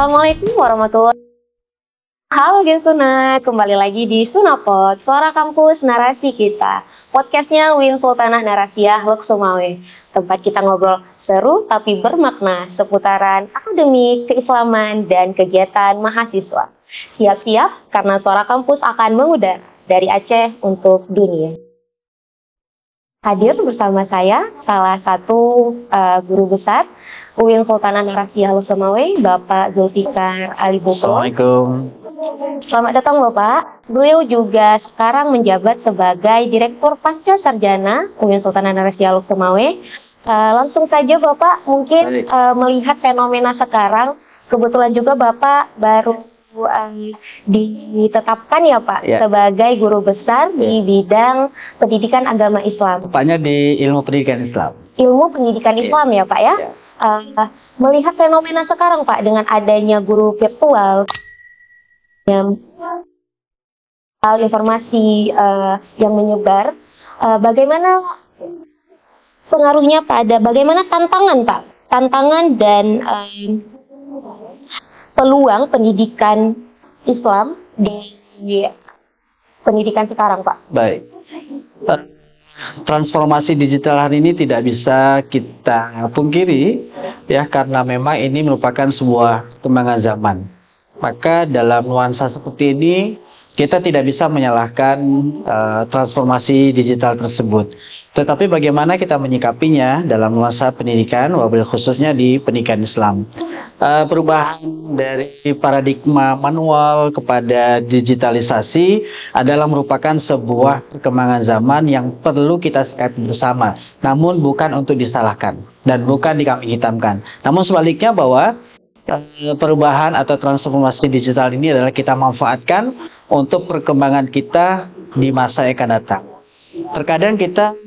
Assalamualaikum warahmatullahi wabarakatuh. Halo Gen Suna, kembali lagi di Sunapod, suara kampus narasi kita. Podcastnya Win Sultanah Narasiyah Loksumawe. Tempat kita ngobrol seru tapi bermakna seputaran akademik, keislaman, dan kegiatan mahasiswa. Siap-siap karena suara kampus akan mengudara dari Aceh untuk dunia. Hadir bersama saya salah satu guru besar UIN Sultanah Narasiyah Loksumawe, Bapak Zulfikar Ali Bukro. Assalamualaikum. Selamat datang Bapak. Beliau juga sekarang menjabat sebagai Direktur Pasca Sarjana UIN Sultanah Narasiyah Loksumawe. Langsung saja Bapak mungkin melihat fenomena sekarang. Kebetulan juga Bapak baru ditetapkan ya Pak sebagai guru besar di bidang pendidikan agama Islam. Tepatnya di ilmu pendidikan Islam. Ilmu pendidikan Islam ya Pak ya. Melihat fenomena sekarang Pak dengan adanya guru virtual, hal informasi yang menyebar, bagaimana pengaruhnya pada bagaimana tantangan Pak, tantangan dan peluang pendidikan Islam di pendidikan sekarang Pak? Baik. Transformasi digital hari ini tidak bisa kita pungkiri ya, karena memang ini merupakan sebuah perkembangan zaman. Maka dalam nuansa seperti ini kita tidak bisa menyalahkan transformasi digital tersebut. Tetapi bagaimana kita menyikapinya dalam nuansa pendidikan, wabil khususnya di pendidikan Islam. Perubahan dari paradigma manual kepada digitalisasi adalah merupakan sebuah perkembangan zaman yang perlu kita sikapi bersama. Namun bukan untuk disalahkan dan bukan dikambing hitamkan. Namun sebaliknya bahwa perubahan atau transformasi digital ini adalah kita manfaatkan untuk perkembangan kita di masa yang akan datang. Terkadang kita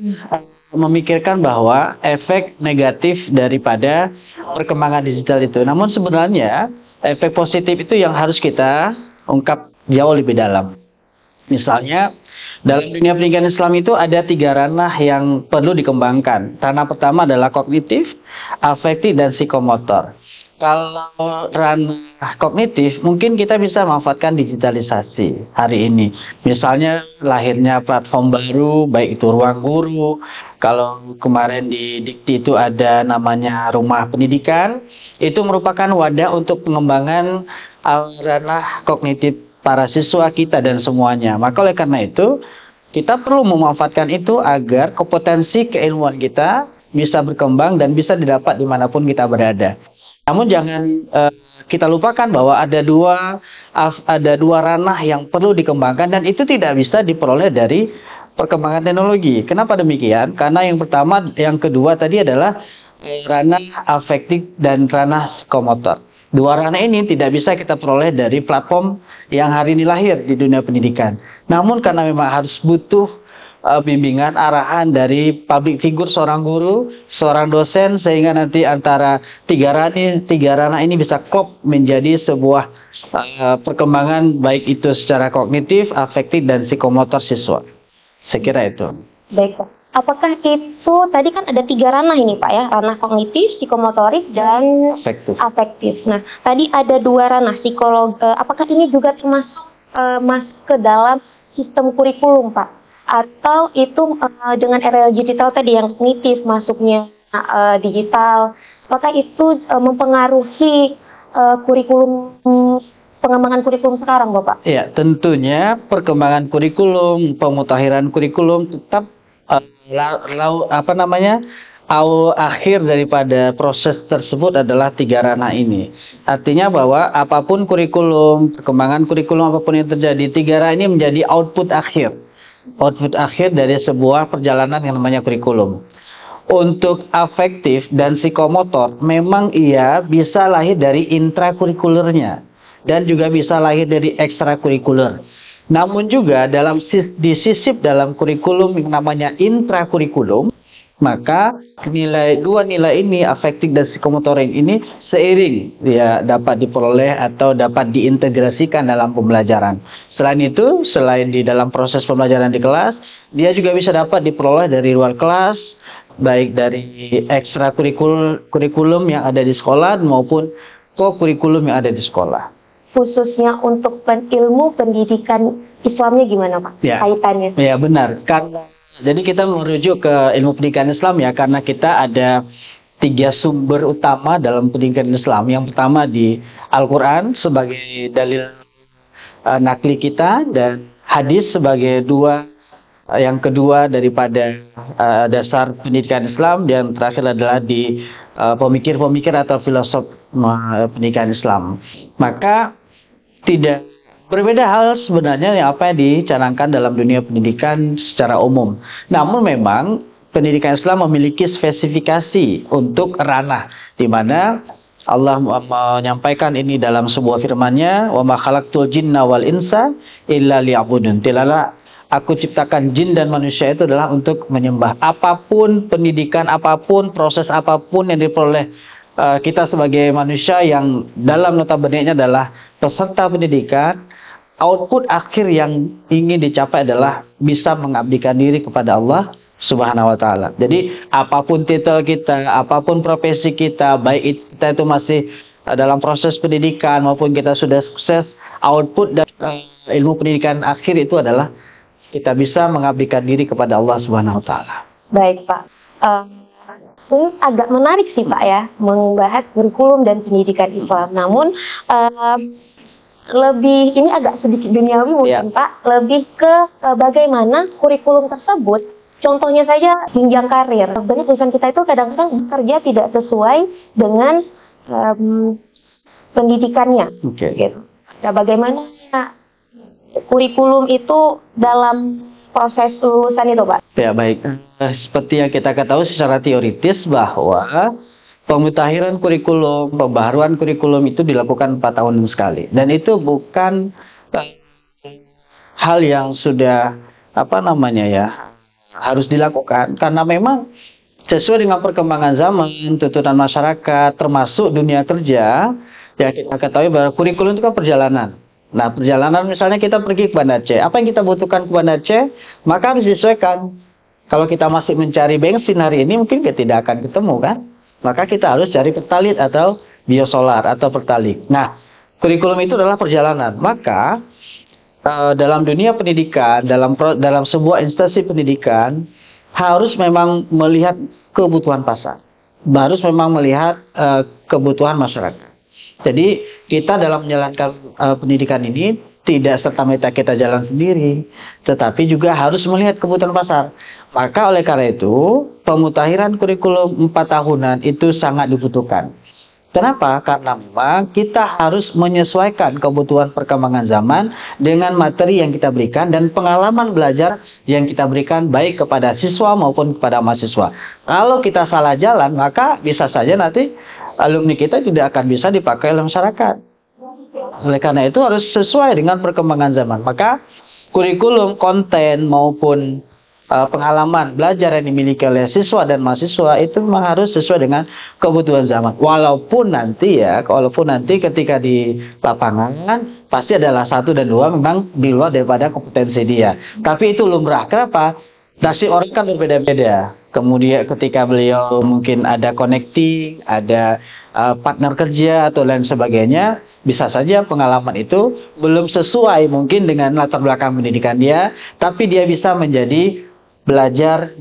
memikirkan bahwa efek negatif daripada perkembangan digital itu. Namun sebenarnya efek positif itu yang harus kita ungkap jauh lebih dalam. Misalnya dalam dunia pendidikan Islam itu ada 3 ranah yang perlu dikembangkan. Ranah pertama adalah kognitif, afektif, dan psikomotor. Kalau ranah kognitif, mungkin kita bisa memanfaatkan digitalisasi hari ini. Misalnya lahirnya platform baru, baik itu Ruang Guru. Kalau kemarin di Dikti itu ada namanya Rumah Pendidikan, itu merupakan wadah untuk pengembangan ranah kognitif para siswa kita dan semuanya. Maka oleh karena itu, kita perlu memanfaatkan itu agar kompetensi keilmuan kita bisa berkembang dan bisa didapat dimanapun kita berada. Namun jangan kita lupakan bahwa ada dua ranah yang perlu dikembangkan dan itu tidak bisa diperoleh dari perkembangan teknologi. Kenapa demikian? Karena yang kedua tadi adalah ranah afektif dan ranah psikomotor. Dua ranah ini tidak bisa kita peroleh dari platform yang hari ini lahir di dunia pendidikan. Namun karena memang harus butuh bimbingan, arahan dari public figure, seorang guru, seorang dosen, sehingga nanti antara tiga ranah ini bisa klop menjadi sebuah perkembangan baik itu secara kognitif, afektif, dan psikomotor siswa. Saya kira itu. Baik Pak. Apakah itu tadi kan ada 3 ranah ini Pak ya, ranah kognitif, psikomotorik, dan afektif. Nah, tadi ada 2 ranah apakah ini juga termasuk masuk ke dalam sistem kurikulum Pak? Atau itu dengan era digital tadi yang kognitif masuknya digital, apakah itu mempengaruhi kurikulum, pengembangan kurikulum sekarang Bapak? Ya, tentunya perkembangan kurikulum, pemutahiran kurikulum tetap akhir daripada proses tersebut adalah 3 ranah ini. Artinya bahwa apapun kurikulum, perkembangan kurikulum apapun yang terjadi, 3 ranah ini menjadi output akhir dari sebuah perjalanan yang namanya kurikulum. Untuk afektif dan psikomotor, memang ia bisa lahir dari intrakurikulernya dan juga bisa lahir dari ekstrakurikuler. Namun juga disisip dalam kurikulum yang namanya intrakurikulum, maka dua nilai ini, afektif dan psikomotorik ini, seiring dia dapat diperoleh atau dapat diintegrasikan dalam pembelajaran. Selain itu, selain di dalam proses pembelajaran di kelas, dia juga bisa dapat diperoleh dari luar kelas, baik dari ekstrakurikulum yang ada di sekolah maupun pokok kurikulum yang ada di sekolah. Khususnya untuk ilmu pendidikan Islamnya gimana Pak? Ya. Kaitannya? Ya benar. Jadi kita merujuk ke ilmu pendidikan Islam ya, karena kita ada 3 sumber utama dalam pendidikan Islam. Yang pertama di Al-Quran sebagai dalil nakli kita, dan hadis sebagai yang kedua daripada dasar pendidikan Islam, dan terakhir adalah di pemikir-pemikir atau filosof pendidikan Islam. Maka tidak berbeda hal sebenarnya apa yang dicanangkan dalam dunia pendidikan secara umum. Namun memang pendidikan Islam memiliki spesifikasi untuk ranah, di mana Allah menyampaikan ini dalam sebuah firman-Nya, "Wa ma khalaqtul jinna wal insa illa liya'budun." Tidaklah aku ciptakan jin dan manusia itu adalah untuk menyembah. Apapun pendidikan, apapun proses, apapun yang diperoleh kita sebagai manusia yang dalam notabene-nya adalah peserta pendidikan, output akhir yang ingin dicapai adalah bisa mengabdikan diri kepada Allah Subhanahu wa Ta'ala. Jadi apapun titel kita, apapun profesi kita, baik kita itu masih dalam proses pendidikan maupun kita sudah sukses, output dari ilmu pendidikan akhir itu adalah kita bisa mengabdikan diri kepada Allah Subhanahu wa Ta'ala. Baik Pak. Ini agak menarik sih Pak ya, membahas kurikulum dan pendidikan Islam. Namun lebih ini agak sedikit duniawi mungkin Pak, lebih ke bagaimana kurikulum tersebut, contohnya saja jenjang karir. Banyak perusahaan kita itu kadang-kadang bekerja tidak sesuai dengan pendidikannya. Gitu. Nah, bagaimana kurikulum itu dalam proses lulusan itu Pak? Ya baik, seperti yang kita ketahui secara teoritis bahwa pemutahiran kurikulum, pembaharuan kurikulum itu dilakukan 4 tahun sekali, dan itu bukan hal yang sudah harus dilakukan, karena memang sesuai dengan perkembangan zaman, tuntutan masyarakat, termasuk dunia kerja. Ya kita ketahui bahwa kurikulum itu kan perjalanan. Nah, perjalanan misalnya kita pergi ke Banda Aceh, apa yang kita butuhkan ke Banda Aceh, maka harus disesuaikan. Kalau kita masih mencari bensin hari ini, mungkin kita tidak akan ketemu kan? Maka kita harus cari pertalit atau biosolar atau pertalit. Nah, kurikulum itu adalah perjalanan. Maka dalam dunia pendidikan, dalam sebuah instansi pendidikan, harus memang melihat kebutuhan pasar, harus memang melihat kebutuhan masyarakat. Jadi kita dalam menjalankan pendidikan ini tidak serta-merta kita jalan sendiri, tetapi juga harus melihat kebutuhan pasar. Maka oleh karena itu pemutahiran kurikulum 4 tahunan itu sangat dibutuhkan. Kenapa? Karena memang kita harus menyesuaikan kebutuhan perkembangan zaman dengan materi yang kita berikan dan pengalaman belajar yang kita berikan baik kepada siswa maupun kepada mahasiswa. Kalau kita salah jalan, maka bisa saja nanti alumni kita tidak akan bisa dipakai oleh masyarakat. Oleh karena itu harus sesuai dengan perkembangan zaman. Maka kurikulum, konten maupun pengalaman belajar yang dimiliki oleh siswa dan mahasiswa itu memang harus sesuai dengan kebutuhan zaman. Walaupun nanti ketika di lapangan pasti adalah 1 dan 2 memang di luar daripada kompetensi dia. Tapi itu lumrah. Kenapa? Nasib orang kan berbeda-beda. Kemudian ketika beliau mungkin ada connecting, ada partner kerja atau lain sebagainya, bisa saja pengalaman itu belum sesuai mungkin dengan latar belakang pendidikan dia, tapi dia bisa menjadi belajar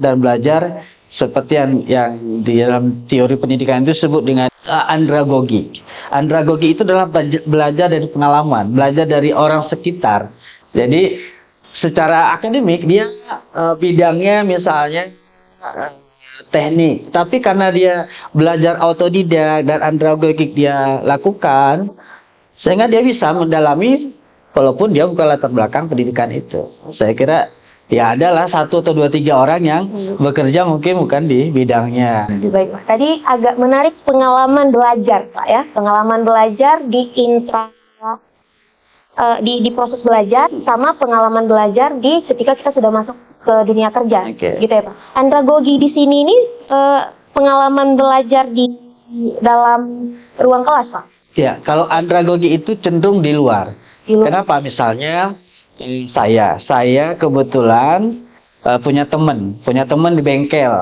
seperti yang di dalam teori pendidikan itu disebut dengan andragogi. Andragogi itu adalah belajar dari pengalaman, belajar dari orang sekitar. Jadi secara akademik dia bidangnya misalnya teknik, tapi karena dia belajar autodidak dan andragogik dia lakukan, sehingga dia bisa mendalami walaupun dia bukan latar belakang pendidikan itu. Saya kira ya adalah 1 atau 2, 3 orang yang bekerja mungkin bukan di bidangnya. Baik Pak, tadi agak menarik pengalaman belajar Pak ya, pengalaman belajar di di proses belajar sama pengalaman belajar di ketika kita sudah masuk ke dunia kerja, gitu ya Pak. Andragogi di sini ini pengalaman belajar di dalam ruang kelas Pak. Ya, kalau andragogi itu cenderung di luar. Kenapa? Misalnya saya kebetulan punya teman di bengkel.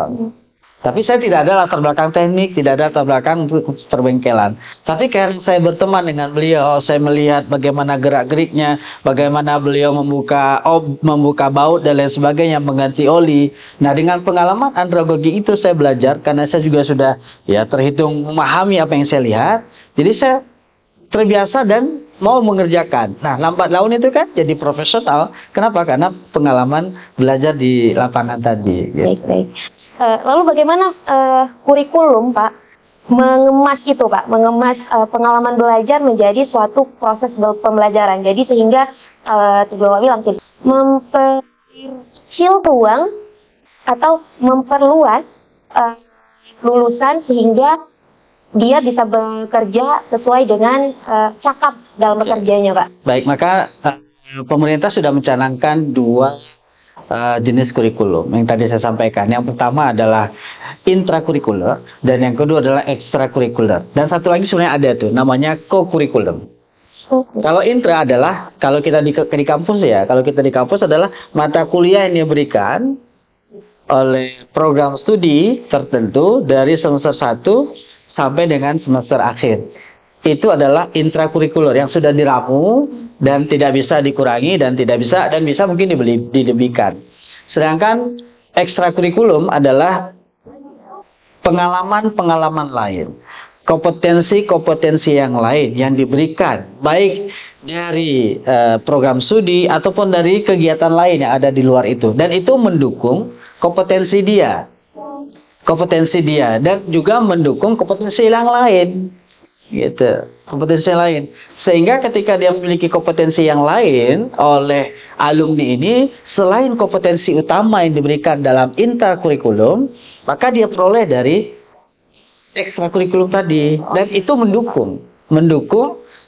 Tapi saya tidak ada latar belakang teknik, tidak ada latar belakang untuk perbengkelan. Tapi karena saya berteman dengan beliau, saya melihat bagaimana gerak-geriknya, bagaimana beliau membuka baut dan lain sebagainya, mengganti oli. Nah, dengan pengalaman andragogi itu saya belajar, karena saya juga sudah ya terhitung memahami apa yang saya lihat. Jadi saya terbiasa dan mau mengerjakan. Nah, lambat laun itu kan jadi profesional. Kenapa? Karena pengalaman belajar di lapangan tadi. Gitu. Baik. Lalu bagaimana kurikulum, Pak, mengemas itu, Pak, mengemas pengalaman belajar menjadi suatu proses pembelajaran. Jadi sehingga tadi Bapak bilang memperkecil ruang atau memperluas lulusan sehingga dia bisa bekerja sesuai dengan cakap dalam bekerjanya, Pak. Baik, maka pemerintah sudah mencanangkan dua jenis kurikulum yang tadi saya sampaikan. Yang pertama adalah intrakurikuler dan yang kedua adalah ekstrakurikuler. Dan satu lagi sebenarnya ada tuh, namanya co-kurikulum. Kalau intra adalah kalau kita di kampus ya, kalau kita di kampus adalah mata kuliah yang diberikan oleh program studi tertentu dari semester 1 sampai dengan semester akhir. Itu adalah intrakurikuler yang sudah diramu dan tidak bisa dikurangi dan bisa mungkin dilebihkan. Sedangkan ekstrakurikulum adalah pengalaman-pengalaman lain, kompetensi-kompetensi yang lain yang diberikan baik dari program studi ataupun dari kegiatan lain yang ada di luar itu, dan itu mendukung kompetensi dia dan juga mendukung kompetensi yang lain. Gitu, kompetensi lain, sehingga ketika dia memiliki kompetensi yang lain oleh alumni ini, selain kompetensi utama yang diberikan dalam intrakurikulum, maka dia peroleh dari ekstrakurikulum tadi, dan itu mendukung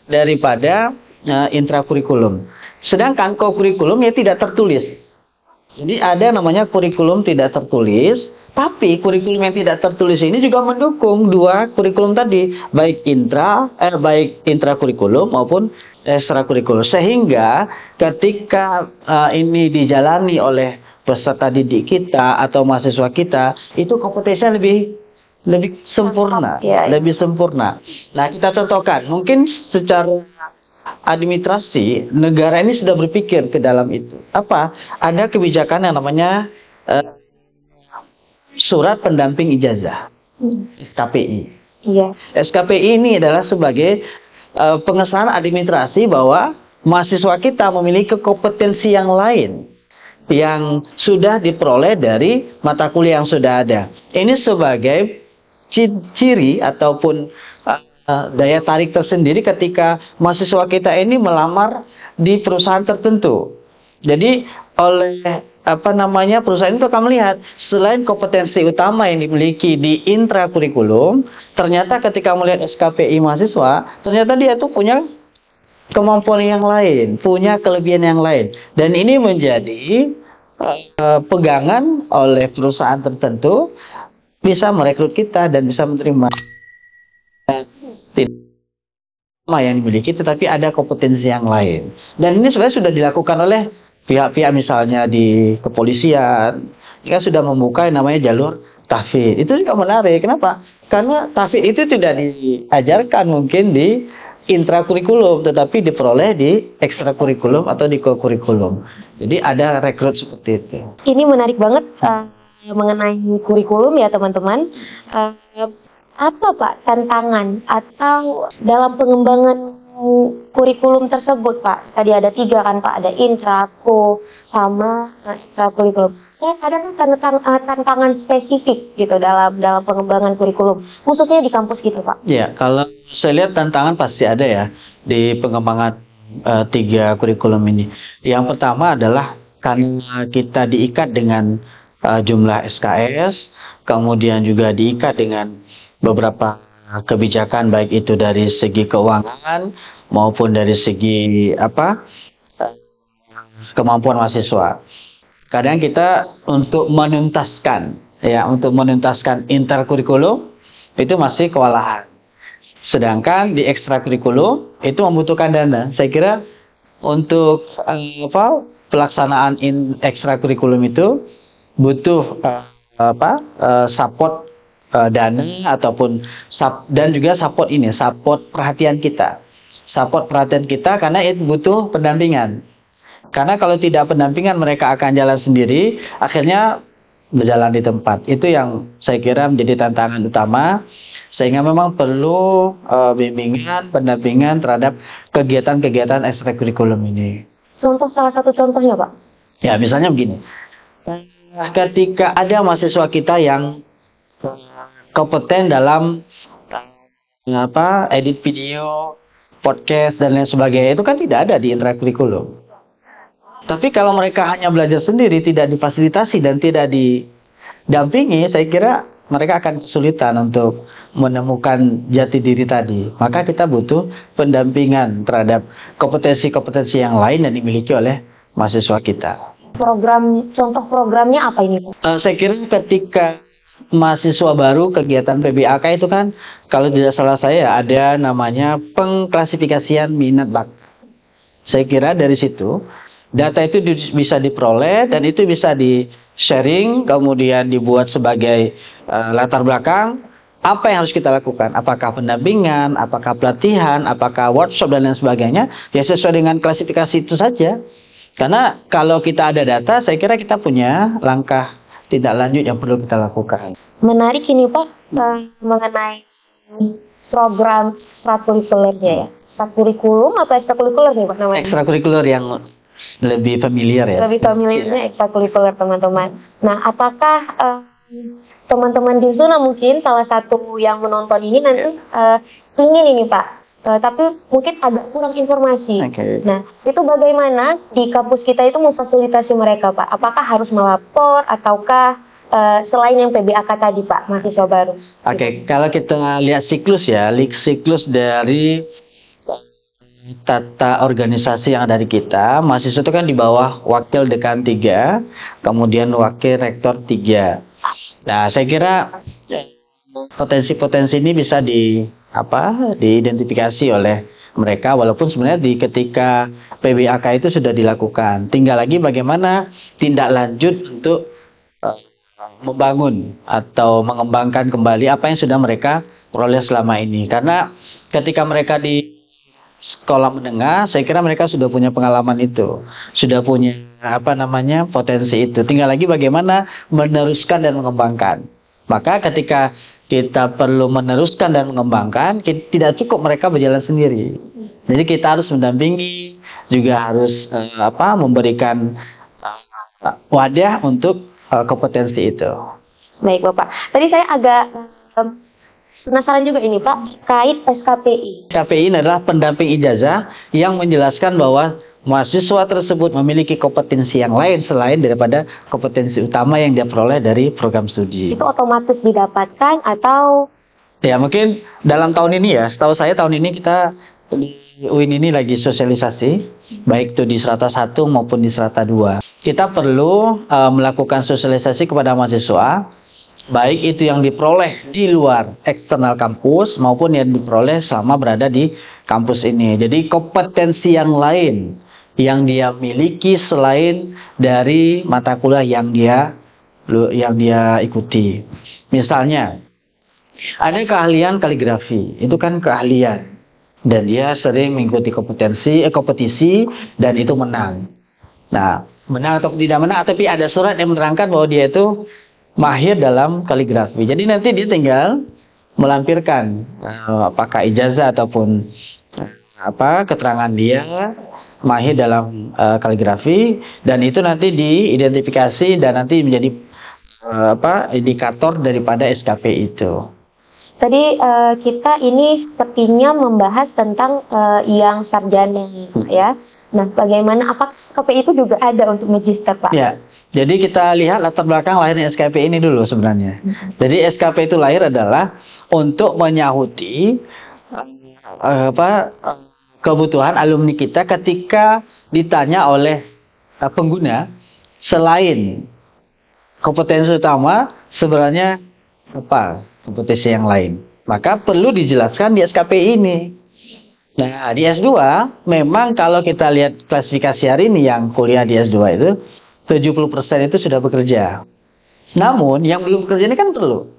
daripada intrakurikulum. Sedangkan co-kurikulum ya tidak tertulis. Jadi ada namanya kurikulum tidak tertulis. Tapi kurikulum yang tidak tertulis ini juga mendukung dua kurikulum tadi, baik intrakurikulum maupun ekstrakurikulum. Sehingga ketika ini dijalani oleh peserta didik kita atau mahasiswa kita, itu kompetensinya lebih sempurna, lebih sempurna. Nah, kita contohkan, mungkin secara administrasi negara ini sudah berpikir ke dalam itu. Apa? Ada kebijakan yang namanya Surat Pendamping Ijazah, SKPI. Iya. SKPI ini adalah sebagai pengesahan administrasi bahwa mahasiswa kita memiliki kompetensi yang lain yang sudah diperoleh dari mata kuliah yang sudah ada. Ini sebagai ciri ataupun daya tarik tersendiri ketika mahasiswa kita ini melamar di perusahaan tertentu. Jadi oleh perusahaan itu akan melihat selain kompetensi utama yang dimiliki di intrakurikulum, ternyata ketika melihat SKPI mahasiswa, ternyata dia tuh punya kemampuan yang lain, punya kelebihan yang lain, dan ini menjadi pegangan oleh perusahaan tertentu, bisa merekrut kita dan bisa menerima yang dimiliki, tetapi ada kompetensi yang lain. Dan ini sebenarnya sudah dilakukan oleh pihak-pihak misalnya di kepolisian, kita sudah membuka yang namanya jalur tahfidz. Itu juga menarik. Kenapa? Karena tahfidz itu tidak diajarkan mungkin di intrakurikulum, tetapi diperoleh di ekstrakurikulum atau di co-kurikulum. Jadi ada rekrut seperti itu. Ini menarik banget mengenai kurikulum ya teman-teman. Apa Pak tantangan atau dalam pengembangan kurikulum tersebut, Pak? Tadi ada 3 kan, Pak, ada intra, co, sama ekstrakurikulum. Ada tantangan spesifik gitu dalam pengembangan kurikulum, khususnya di kampus gitu, Pak? Ya, kalau saya lihat tantangan pasti ada ya di pengembangan 3 kurikulum ini. Yang pertama adalah karena kita diikat dengan jumlah SKS, kemudian juga diikat dengan beberapa kebijakan, baik itu dari segi keuangan maupun dari segi kemampuan mahasiswa. Kadang kita untuk menuntaskan interkurikulum itu masih kewalahan. Sedangkan di ekstrakurikulum itu membutuhkan dana. Saya kira untuk pelaksanaan ekstrakurikulum itu butuh support dana ataupun dan juga support perhatian kita. Support perhatian kita karena itu butuh pendampingan. Karena kalau tidak pendampingan mereka akan jalan sendiri, akhirnya berjalan di tempat. Itu yang saya kira menjadi tantangan utama, sehingga memang perlu bimbingan, pendampingan terhadap kegiatan-kegiatan ekstrakurikuler ini. Salah satu contohnya, Pak? Ya, misalnya begini. Ketika ada mahasiswa kita yang kompeten dalam edit video, podcast dan lain sebagainya, itu kan tidak ada di ekstrakurikuler. Tapi kalau mereka hanya belajar sendiri, tidak difasilitasi dan tidak didampingi, saya kira mereka akan kesulitan untuk menemukan jati diri tadi. Maka kita butuh pendampingan terhadap kompetensi-kompetensi yang lain yang dimiliki oleh mahasiswa kita. Contoh programnya apa ini? Saya kira ketika mahasiswa baru kegiatan PBAK itu kan, kalau tidak salah saya ada namanya pengklasifikasian minat bakat. Saya kira dari situ data itu bisa diperoleh dan itu bisa di-sharing, kemudian dibuat sebagai latar belakang apa yang harus kita lakukan. Apakah pendampingan, apakah pelatihan, apakah workshop dan lain sebagainya. Ya sesuai dengan klasifikasi itu saja. Karena kalau kita ada data, saya kira kita punya langkah tindak lanjut yang perlu kita lakukan. Menarik ini Pak, mengenai program ekstrakurikulernya ya. Ekstrakurikulum atau ekstrakurikuler nih Pak namanya? Ekstrakurikuler yang lebih familiar ya. Lebih familiarnya ekstrakurikuler teman-teman. Nah, apakah teman-teman di Zona mungkin salah satu yang menonton ini nanti ingin ini Pak, tapi mungkin agak kurang informasi. Okay. Nah, itu bagaimana di kampus kita itu memfasilitasi mereka Pak? Apakah harus melapor ataukah selain yang PBAK tadi Pak, mahasiswa baru? Oke, kalau kita lihat siklus dari tata organisasi yang ada di kita, mahasiswa itu kan di bawah wakil dekan 3, kemudian wakil rektor 3. Nah, saya kira potensi-potensi ini bisa diidentifikasi oleh mereka, walaupun sebenarnya ketika PBAK itu sudah dilakukan. Tinggal lagi bagaimana tindak lanjut untuk membangun atau mengembangkan kembali apa yang sudah mereka peroleh selama ini. Karena ketika mereka di sekolah menengah, saya kira mereka sudah punya pengalaman itu, sudah punya potensi itu. Tinggal lagi bagaimana meneruskan dan mengembangkan. Maka ketika kita perlu meneruskan dan mengembangkan, tidak cukup mereka berjalan sendiri. Jadi kita harus mendampingi, juga harus memberikan wadah untuk kompetensi itu. Baik Bapak, tadi saya agak penasaran juga ini Pak, kait SKPI. SKPI adalah pendamping ijazah yang menjelaskan bahwa mahasiswa tersebut memiliki kompetensi yang lain selain daripada kompetensi utama yang dia peroleh dari program studi. Itu otomatis didapatkan atau? Ya mungkin dalam tahun ini ya, setahu saya tahun ini kita di UIN ini lagi sosialisasi, baik itu di strata 1 maupun di strata 2. Kita perlu melakukan sosialisasi kepada mahasiswa, baik itu yang diperoleh di luar eksternal kampus maupun yang diperoleh selama berada di kampus ini. Jadi kompetensi yang lain yang dia miliki selain dari mata kuliah yang dia ikuti. Misalnya ada keahlian kaligrafi, itu kan keahlian dan dia sering mengikuti kompetisi dan itu menang. Nah, menang atau tidak menang, tapi ada surat yang menerangkan bahwa dia itu mahir dalam kaligrafi. Jadi nanti dia tinggal melampirkan apakah ijazah ataupun keterangan dia mahir dalam kaligrafi, dan itu nanti diidentifikasi dan nanti menjadi indikator daripada SKPI itu. Tadi kita ini sepertinya membahas tentang yang sarjana ya. Nah, bagaimana apakah SKPI itu juga ada untuk magister Pak? Ya. Jadi kita lihat latar belakang lahirnya SKPI ini dulu sebenarnya. Jadi SKPI itu lahir adalah untuk menyahuti kebutuhan alumni kita ketika ditanya oleh pengguna, selain kompetensi utama sebenarnya apa kompetensi yang lain. Maka perlu dijelaskan di SKPI ini. Nah, di S2 memang kalau kita lihat klasifikasi hari ini yang kuliah di S2 itu 70% itu sudah bekerja. Namun yang belum kerja ini kan perlu,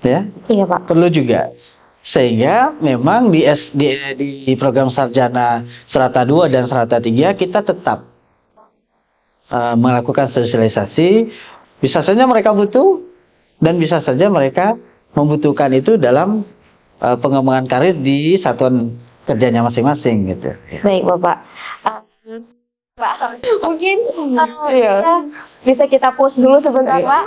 ya, Iya Pak. perlu juga. Sehingga memang di program sarjana Strata 2 dan Strata 3 kita tetap melakukan sosialisasi. Bisa saja mereka butuh dan bisa saja mereka membutuhkan itu dalam pengembangan karir di satuan kerjanya masing-masing gitu. Ya. Baik Bapak. Pak, mungkin bisa kita pause dulu sebentar Pak.